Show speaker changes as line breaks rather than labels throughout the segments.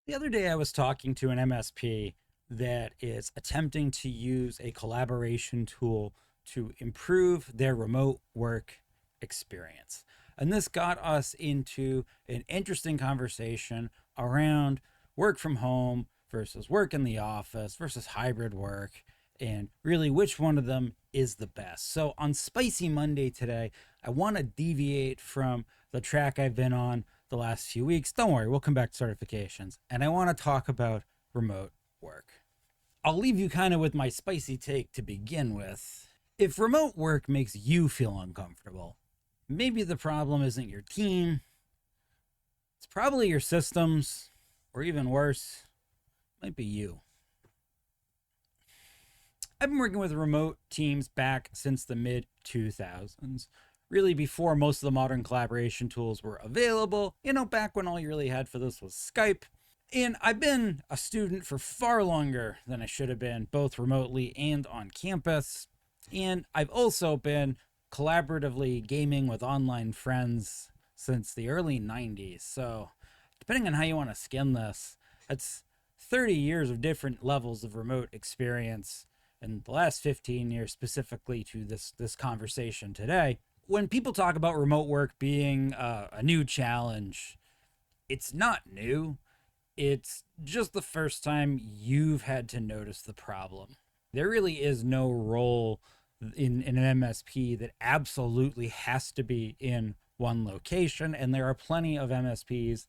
The other day I was talking to an MSP that is attempting to use a collaboration tool to improve their remote work experience. And this got us into an interesting conversation around work from home versus work in the office versus hybrid work, and really which one of them is the best. So on Spicy Monday today, I want to deviate from the track I've been on the last few weeks. Don't worry, we'll come back to certifications. And I want to talk about remote work. I'll leave you kind of with my spicy take to begin with. If remote work makes you feel uncomfortable, maybe the problem isn't your team. It's probably your systems, or even worse, might be you. I've been working with remote teams back since the mid-2000s, really before most of the modern collaboration tools were available, back when all you really had for this was Skype. And I've been a student for far longer than I should have been, both remotely and on campus. And I've also been collaboratively gaming with online friends since the early 90s. So depending on how you want to skin this, that's 30 years of different levels of remote experience in the last 15 years specifically to this conversation today. When people talk about remote work being a new challenge, it's not new. It's just the first time you've had to notice the problem. There really is no role in an MSP that absolutely has to be in one location, and there are plenty of MSPs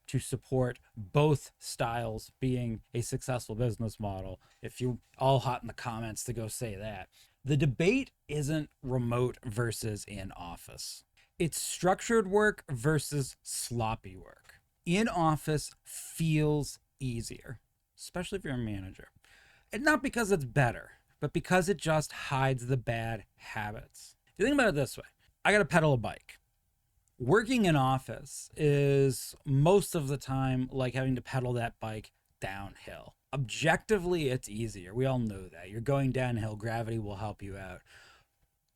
to support both styles being a successful business model. If you all hot in the comments to go say that. The debate isn't remote versus in office. It's structured work versus sloppy work. In office feels easier, especially if you're a manager. And not because it's better, but because it just hides the bad habits. You think about it this way. I got to pedal a bike. Working in office is most of the time like having to pedal that bike downhill. Objectively, it's easier. We all know that. You're going downhill, gravity will help you out.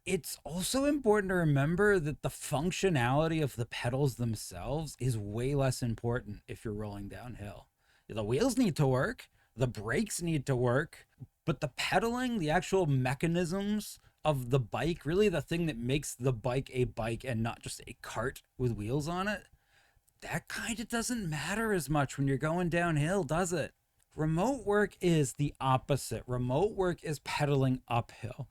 It's also important to remember that the functionality of the pedals themselves is way less important if you're rolling downhill. The wheels need to work, the brakes need to work, but the pedaling, the actual mechanisms of the bike, really the thing that makes the bike a bike and not just a cart with wheels on it, that kind of doesn't matter as much when you're going downhill, does it? Remote work is the opposite. Remote work is pedaling uphill.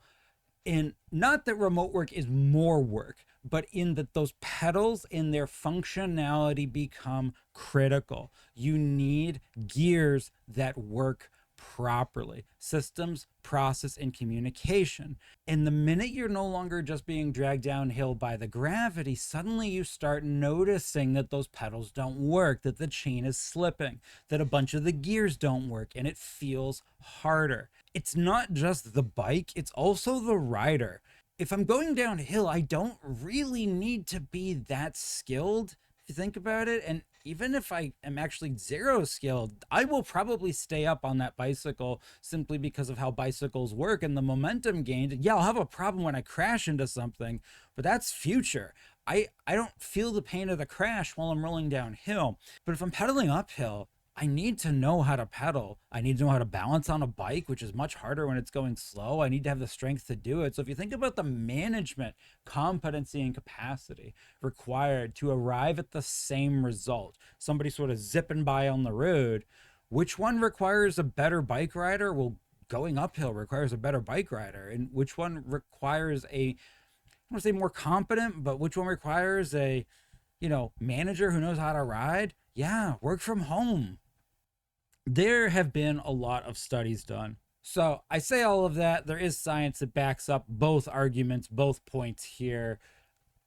And not that remote work is more work, but in that those pedals in their functionality become critical. You need gears that work properly. Systems, process, and communication. And the minute you're no longer just being dragged downhill by the gravity, suddenly you start noticing that those pedals don't work, that the chain is slipping, that a bunch of the gears don't work, and it feels harder. It's not just the bike, it's also the rider. If I'm going downhill, I don't really need to be that skilled, if you think about it. And even if I am actually zero skilled, I will probably stay up on that bicycle simply because of how bicycles work and the momentum gained. Yeah, I'll have a problem when I crash into something, but that's future. I don't feel the pain of the crash while I'm rolling downhill. But if I'm pedaling uphill, I need to know how to pedal. I need to know how to balance on a bike, which is much harder when it's going slow. I need to have the strength to do it. So if you think about the management competency and capacity required to arrive at the same result, somebody sort of zipping by on the road, which one requires a better bike rider? Well, going uphill requires a better bike rider. And which one requires I want to say more competent, but which one requires a, manager who knows how to ride? Yeah, work from home. There have been a lot of studies done. So I say all of that. There is science that backs up both arguments, both points here.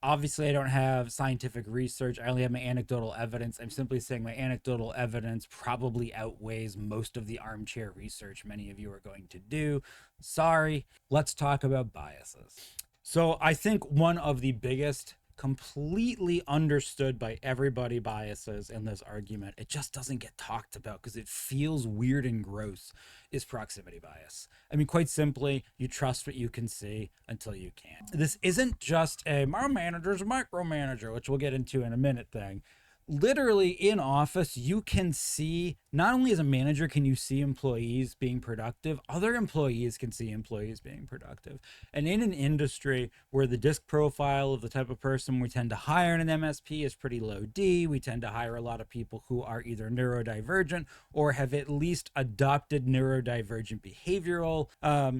Obviously, I don't have scientific research. I only have my anecdotal evidence. I'm simply saying my anecdotal evidence probably outweighs most of the armchair research many of you are going to do. Sorry. Let's talk about biases. So I think one of the biggest completely understood by everybody biases in this argument, it just doesn't get talked about because it feels weird and gross, is proximity bias. I mean, quite simply, you trust what you can see until you can't. This isn't just a micromanager's a micromanager, which we'll get into in a minute thing. literally in office, you can see, not only as a manager can you see employees being productive, other employees can see employees being productive. And in an industry where the disc profile of the type of person we tend to hire in an MSP is pretty low D, we tend to hire a lot of people who are either neurodivergent or have at least adopted neurodivergent behavioral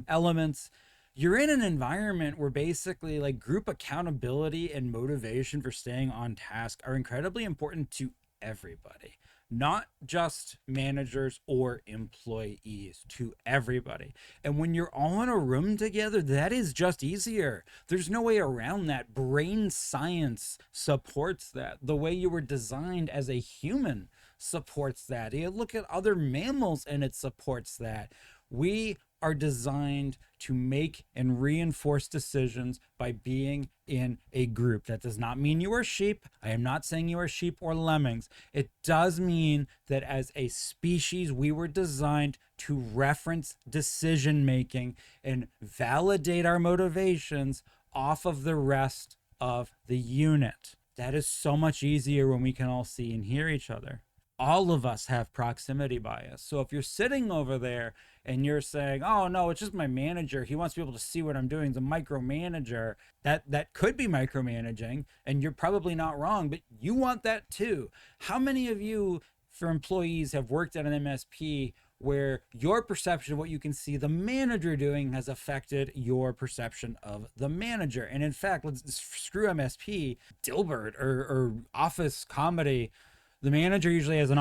elements. You're in an environment where basically like group accountability and motivation for staying on task are incredibly important to everybody, not just managers or employees, to everybody. And when you're all in a room together, that is just easier. There's no way around that. Brain science supports that. The way you were designed as a human supports that. You look at other mammals and it supports that. We are designed to make and reinforce decisions by being in a group. That does not mean you are sheep. I am not saying you are sheep or lemmings. It does mean that as a species, we were designed to reference decision making and validate our motivations off of the rest of the unit. That is so much easier when we can all see and hear each other. All of us have proximity bias. So if you're sitting over there and you're saying, oh no, it's just my manager, he wants to be able to see what I'm doing, the micromanager, that could be micromanaging, and you're probably not wrong, but you want that too. How many of you, for employees, have worked at an MSP where your perception of what you can see the manager doing has affected your perception of the manager? And in fact, let's screw MSP, Dilbert or office comedy. The manager usually has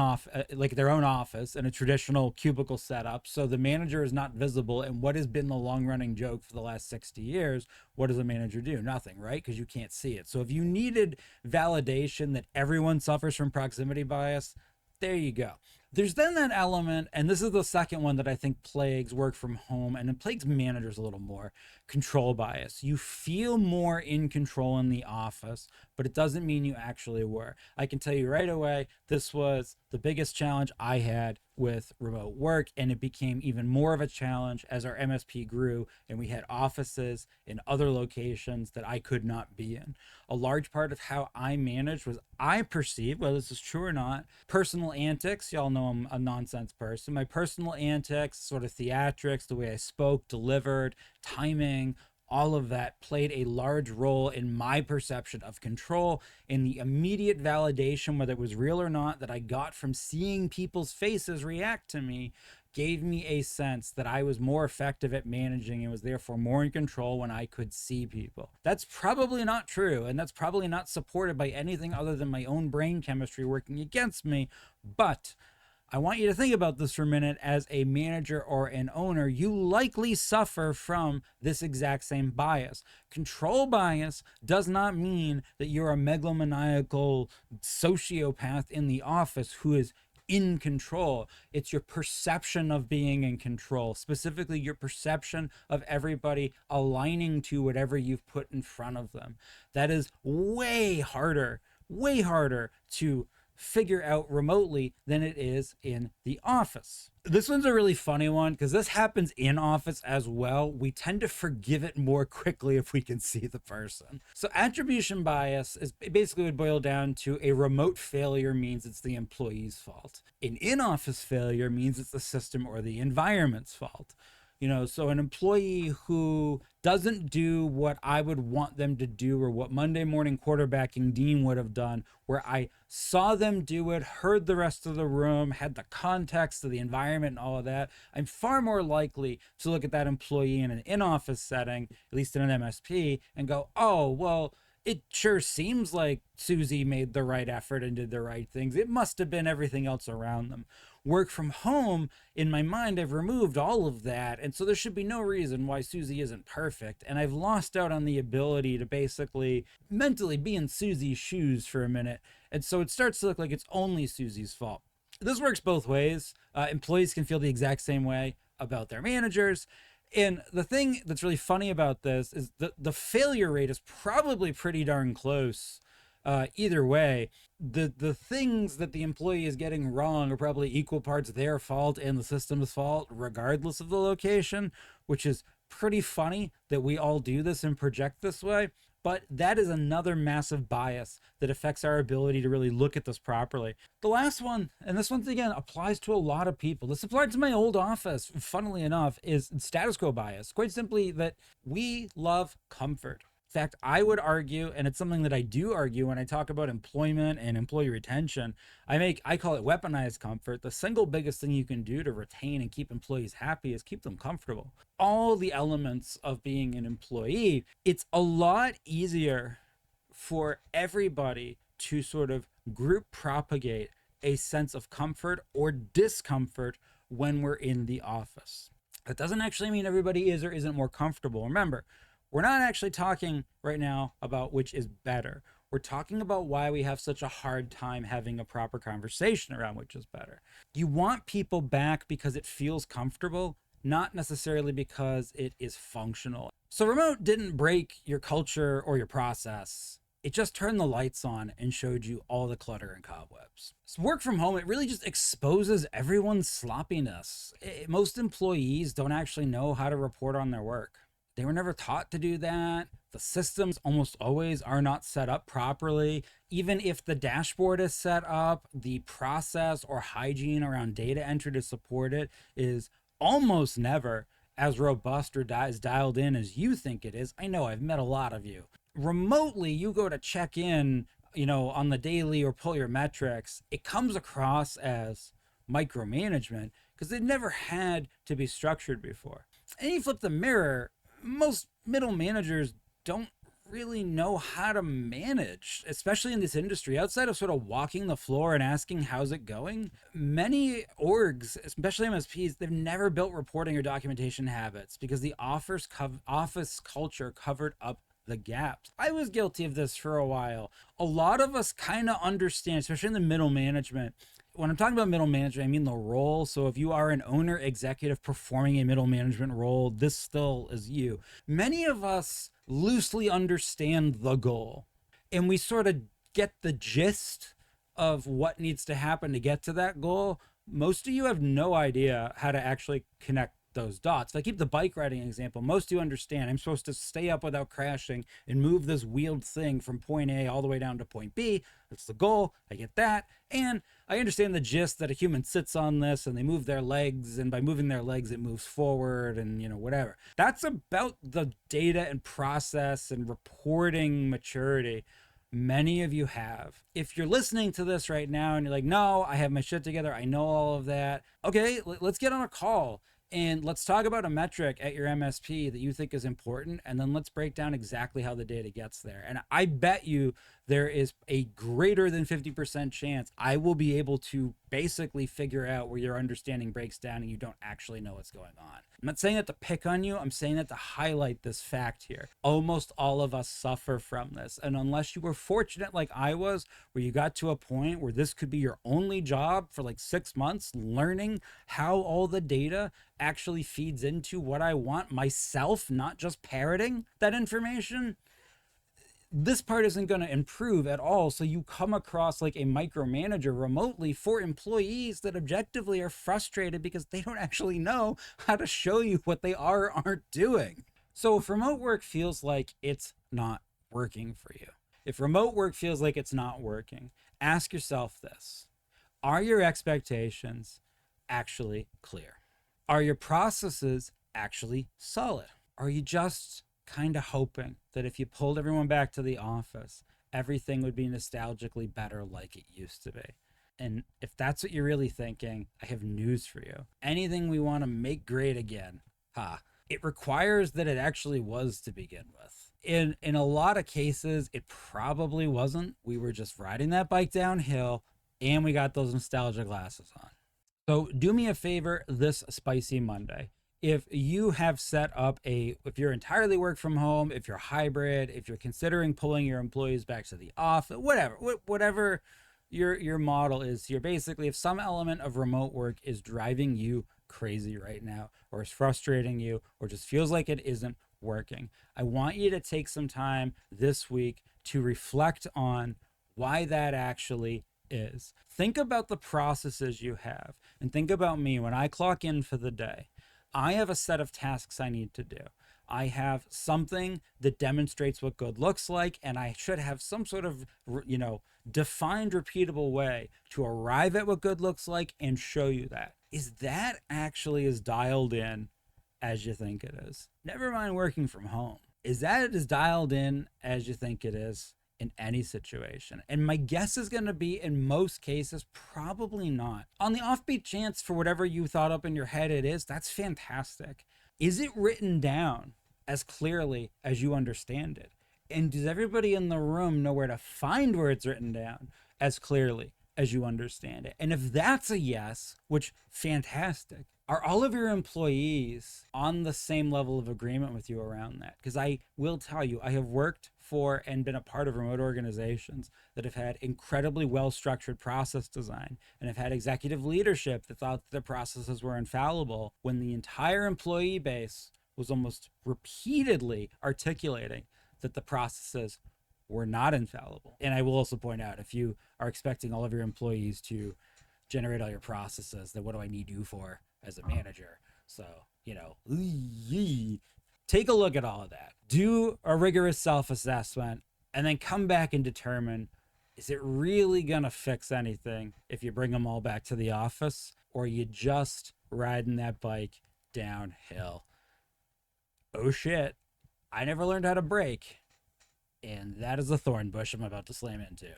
like their own office and a traditional cubicle setup. So the manager is not visible. And what has been the long running joke for the last 60 years? What does a manager do? Nothing, right? Because you can't see it. So if you needed validation that everyone suffers from proximity bias, there you go. There's then that element, and this is the second one that I think plagues work from home, and it plagues managers a little more, control bias. You feel more in control in the office, but it doesn't mean you actually were. I can tell you right away, this was the biggest challenge I had with remote work, and it became even more of a challenge as our MSP grew and we had offices in other locations that I could not be in. A large part of how I managed was I perceived, whether this is true or not, personal antics. Y'all know I'm a nonsense person. My personal antics, sort of theatrics, the way I spoke, delivered, timing, all of that played a large role in my perception of control, in the immediate validation, whether it was real or not, that I got from seeing people's faces react to me, gave me a sense that I was more effective at managing and was therefore more in control when I could see people. That's probably not true, and that's probably not supported by anything other than my own brain chemistry working against me, but I want you to think about this for a minute. As a manager or an owner, you likely suffer from this exact same bias. Control bias does not mean that you're a megalomaniacal sociopath in the office who is in control. It's your perception of being in control, specifically your perception of everybody aligning to whatever you've put in front of them. That is way harder to figure out remotely than it is in the office. This one's a really funny one because this happens in office as well. We tend to forgive it more quickly if we can see the person. So attribution bias is basically would boil down to a remote failure means it's the employee's fault. An in-office failure means it's the system or the environment's fault. You know, so an employee who doesn't do what I would want them to do, or what Monday morning quarterbacking Dean would have done, where I saw them do it, heard the rest of the room, had the context of the environment and all of that, I'm far more likely to look at that employee in an in-office setting, at least in an MSP, and go, oh, well, it sure seems like Susie made the right effort and did the right things. It must have been everything else around them. Work from home, in my mind, I've removed all of that. And so there should be no reason why Susie isn't perfect. And I've lost out on the ability to basically mentally be in Susie's shoes for a minute. And so it starts to look like it's only Susie's fault. This works both ways. Employees can feel the exact same way about their managers. And the thing that's really funny about this is the failure rate is probably pretty darn close. Either way, the things that the employee is getting wrong are probably equal parts their fault and the system's fault, regardless of the location, which is pretty funny that we all do this and project this way. But that is another massive bias that affects our ability to really look at this properly. The last one, and this once again applies to a lot of people. This applied to my old office, funnily enough, is status quo bias. Quite simply that we love comfort. In fact, I would argue, and it's something that I do argue when I talk about employment and employee retention, I call it weaponized comfort. The single biggest thing you can do to retain and keep employees happy is keep them comfortable. All the elements of being an employee, it's a lot easier for everybody to sort of group propagate a sense of comfort or discomfort when we're in the office. That doesn't actually mean everybody is or isn't more comfortable. Remember, we're not actually talking right now about which is better. We're talking about why we have such a hard time having a proper conversation around which is better. You want people back because it feels comfortable, not necessarily because it is functional. So remote didn't break your culture or your process. It just turned the lights on and showed you all the clutter and cobwebs. So work from home, it really just exposes everyone's sloppiness. Most employees don't actually know how to report on their work. They were never taught to do that. The systems almost always are not set up properly. Even if the dashboard is set up, the process or hygiene around data entry to support it is almost never as robust or as dialed in as you think it is. I know, I've met a lot of you. Remotely, you go to check in, on the daily or pull your metrics. It comes across as micromanagement because it never had to be structured before. And you flip the mirror, most middle managers don't really know how to manage, especially in this industry. Outside of sort of walking the floor and asking how's it going, many orgs, especially MSPs, they've never built reporting or documentation habits because the office culture covered up the gaps. I was guilty of this for a while. A lot of us kind of understand, especially in the middle management. When I'm talking about middle management, I mean the role. So if you are an owner executive performing a middle management role, this still is you. Many of us loosely understand the goal, and we sort of get the gist of what needs to happen to get to that goal. Most of you have no idea how to actually connect those dots. If I keep the bike riding example, most of you understand I'm supposed to stay up without crashing and move this wheeled thing from point A all the way down to point B. That's the goal. I get that. And I understand the gist that a human sits on this and they move their legs, and by moving their legs, it moves forward and, whatever. That's about the data and process and reporting maturity many of you have. If you're listening to this right now and you're like, no, I have my shit together, I know all of that. Okay, let's get on a call. And let's talk about a metric at your MSP that you think is important, and then let's break down exactly how the data gets there. And I bet you there is a greater than 50% chance I will be able to basically figure out where your understanding breaks down and you don't actually know what's going on. I'm not saying that to pick on you, I'm saying that to highlight this fact here. Almost all of us suffer from this. And unless you were fortunate like I was, where you got to a point where this could be your only job for like 6 months, learning how all the data actually feeds into what I want myself, not just parroting that information, this part isn't going to improve at all. So you come across like a micromanager remotely for employees that objectively are frustrated because they don't actually know how to show you what they are or aren't doing. So if remote work feels like it's not working for you, if remote work feels like it's not working, ask yourself this: are your expectations actually clear? Are your processes actually solid? Are you just kind of hoping that if you pulled everyone back to the office, everything would be nostalgically better like it used to be? And if that's what you're really thinking, I have news for you. Anything we want to make great again, it requires that it actually was to begin with. In a lot of cases, it probably wasn't. We were just riding that bike downhill and we got those nostalgia glasses on. So do me a favor this Spicy Monday. If you have set up if you're entirely work from home, if you're hybrid, if you're considering pulling your employees back to the office, whatever your model is here, basically, if some element of remote work is driving you crazy right now, or is frustrating you, or just feels like it isn't working, I want you to take some time this week to reflect on why that actually is. Think about the processes you have, and think about me when I clock in for the day. I have a set of tasks I need to do. I have something that demonstrates what good looks like, and I should have some sort of, defined, repeatable way to arrive at what good looks like and show you that. Is that actually as dialed in as you think it is? Never mind working from home. Is that as dialed in as you think it is in any situation? And my guess is going to be, in most cases, probably not. On the offbeat chance, for whatever you thought up in your head it is, that's fantastic. Is it written down as clearly as you understand it? And does everybody in the room know where to find where it's written down as clearly as you understand it? And if that's a yes, which fantastic, are all of your employees on the same level of agreement with you around that? Because I will tell you, I have worked for and been a part of remote organizations that have had incredibly well-structured process design and have had executive leadership that thought that their processes were infallible when the entire employee base was almost repeatedly articulating that the processes were not infallible. And I will also point out, if you are expecting all of your employees to generate all your processes, then what do I need you for as a manager? So, take a look at all of that. Do a rigorous self-assessment and then come back and determine, is it really gonna fix anything if you bring them all back to the office, or are you just riding that bike downhill? Oh shit, I never learned how to brake. And that is a thorn bush I'm about to slam into.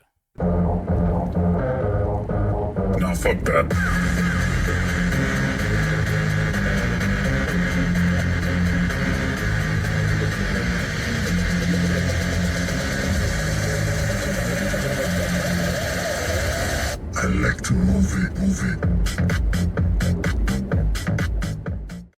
Nah, fuck that. I like to move it.